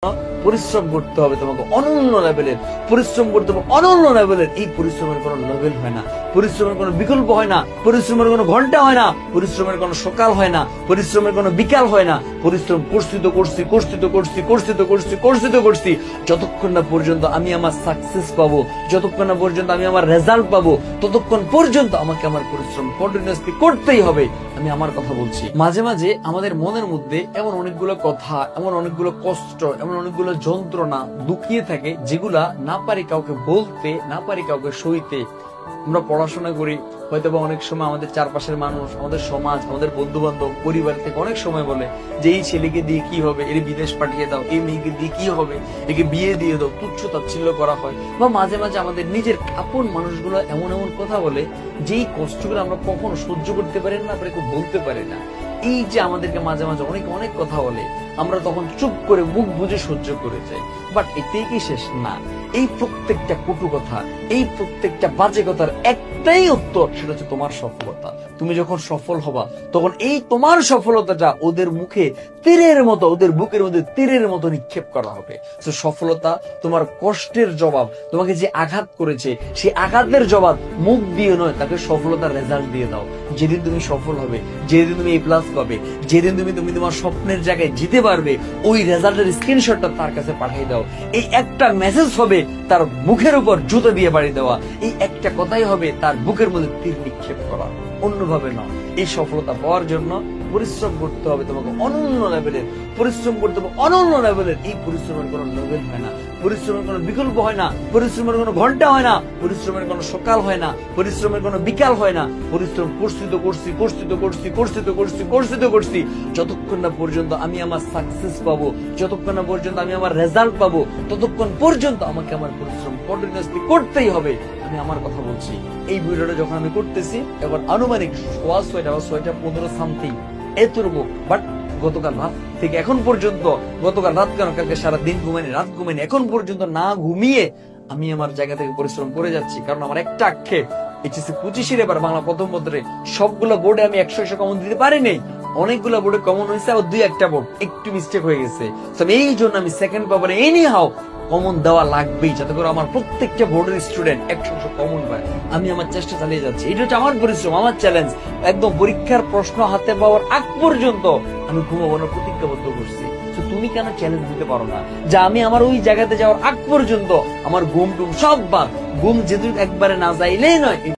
পরিশ্রম করতে হবে, তোমাকে অনন্য লেভেলের পরিশ্রম করতে হবে, অনন্য লেভেলের। এই পরিশ্রমের কোনো লেভেল হয় না, পরিশ্রমের কোনো বিকল্প হয় না, পরিশ্রমের কোনো ঘন্টা হয় না, পরিশ্রমের কোনো সকাল হয় না, পরিশ্রমের কোনো বিকাল হয় না। পরিশ্রম করছি যতক্ষণ না পর্যন্ত আমি আমার সাকসেস পাবো, যতক্ষণ না পর্যন্ত আমি আমার রেজাল্ট পাবো, ততক্ষণ পর্যন্ত আমাকে আমার পরিশ্রম কন্টিনিউয়াসলি করতেই হবে। আমি আমার কথা বলছি। মাঝে মাঝে আমাদের মনের মধ্যে এমন অনেকগুলো কথা, এমন অনেকগুলো কষ্ট, এমন অনেকগুলো যন্ত্রণা লুকিয়ে থাকে, যেগুলা না পারি কাউকে বলতে, না পারি কাউকে সইতে। আমরা পড়াশোনা করি, হয়তো বা অনেক সময় আমাদের চারপাশের মানুষ, আমাদের সমাজ, আমাদের বন্ধু বান্ধব, পরিবার থেকে অনেক সময় বলে যে এই ছেলেকে দিয়ে কি হবে, এর বিদেশ পাঠিয়ে দাও, এই মেয়েকে দিয়ে কি হবে, একে বিয়ে দিয়ে দাও, তুচ্ছ তাচ্ছিল্য করা হয়। বা মাঝে মাঝে আমাদের নিজের আপন মানুষগুলো এমন এমন কথা বলে, যেই কষ্টগুলো আমরা কখনো সহ্য করতে পারি না, আমরা বলতে পারি না। এই যে আমাদেরকে মাঝে মাঝে অনেক অনেক কথা বলে, আমরা তখন চুপ করে মুখ বুঝে সহ্য করে যাই। বাট এতেই কি শেষ না? এই প্রত্যেকটা কটু কথা, এই প্রত্যেকটা বাজে কথার একটাই উত্তর, সেটা হচ্ছে তোমার সফলতা। তুমি যখন সফল হবা, তখন এই তোমার সফলতাটা ওদের মুখে তীরের মতো, ওদের বুকের মধ্যে তীরের মতো নিক্ষেপ করা হবে। তো সফলতা তোমার কষ্টের জবাব। তোমাকে যে আঘাত করেছে, সেই আঘাতের জবাব মুখ দিয়ে নয়, তাকে সফলতার রেজাল্ট দিয়ে দাও। যেদিন তুমি সফল হবে, যেদিন তুমি এ প্লাস পাবে, যেদিন তুমি তোমার স্বপ্নের জায়গায় যেতে পারবে, ওই রেজাল্টের স্ক্রিনশটটা তার কাছে পাঠিয়ে দাও। এই একটা মেসেজ হবে তার মুখের উপর জুতো দিয়ে বাড়ি দেওয়া, এই একটা কথাই হবে তার বুকের মধ্যে তীর নিক্ষেপ করা, অন্যভাবে নয়। এই সফলতা পাওয়ার জন্য পরিশ্রম করতে হবে, তোমাকে অনন্য লেভেলের পরিশ্রম করতে হবে, অনন্য লেভেলের। এই পরিশ্রমের কোনো লেভেল হয় না, পরিশ্রমের কোনো বিকল্প হয় না, পরিশ্রমের কোনো ঘন্টা হয় না, পরিশ্রমের কোনো সকাল হয় না, পরিশ্রমের কোনো বিকাল হয় না। পরিশ্রম করছি যতক্ষণ না পর্যন্ত আমি আমার সাকসেস পাবো, যতক্ষণ না পর্যন্ত আমি আমার রেজাল্ট পাবো, ততক্ষণ পর্যন্ত আমাকে আমার পরিশ্রম কন্টিনিউয়াসলি করতেই হবে। আমি আমার কথা বলছি। এই ভিডিওটা যখন আমি করতেছি, এখন আনুমানিক 6:15 সামথিং এতটুকু। বাট গতকাল রাত থেকে এখন পর্যন্ত, গতকাল রাত কেন, কালকে সারা দিন ঘুমাইনি, রাত ঘুমাইনি, এখন পর্যন্ত না ঘুমিয়ে আমি আমার জায়গা থেকে পরিশ্রম করে যাচ্ছি। কারণ আমার একটা আক্ষেপ, এইচএসসি 25-এর এবার বাংলা প্রথম পত্রে সবগুলো বোর্ডে আমি 100 কমন দিতে পারিনি। অনেকগুলো বোর্ডে কমন হয়েছে, আর 2-1টা বোর্ড একটু মিস্টেক হয়ে গেছে। এই জন্য আমি সেকেন্ড পেপারে এনি হাও কমন দেওয়া লাগবেই, যাতে করে আমার প্রত্যেকটা বোর্ডের স্টুডেন্ট 100 কমন পায়। আমি আমার চেষ্টা চালিয়ে যাচ্ছি। এটা হচ্ছে আমার পরিশ্রম, আমার চ্যালেঞ্জ। একদম পরীক্ষার প্রশ্ন হাতে পাওয়ার আগ পর্যন্ত আমি ঘুমাবো না প্রতিজ্ঞাবদ্ধ করছি। তুমি কেন চ্যালেঞ্জ দিতে পারো না যে আমি আমার ওই জায়গাতে যাওয়ার আগ পর্যন্ত আমার ঘুম টুম সব বাদ, ঘুম যেহেতু একবারে না যাইলেই নয়।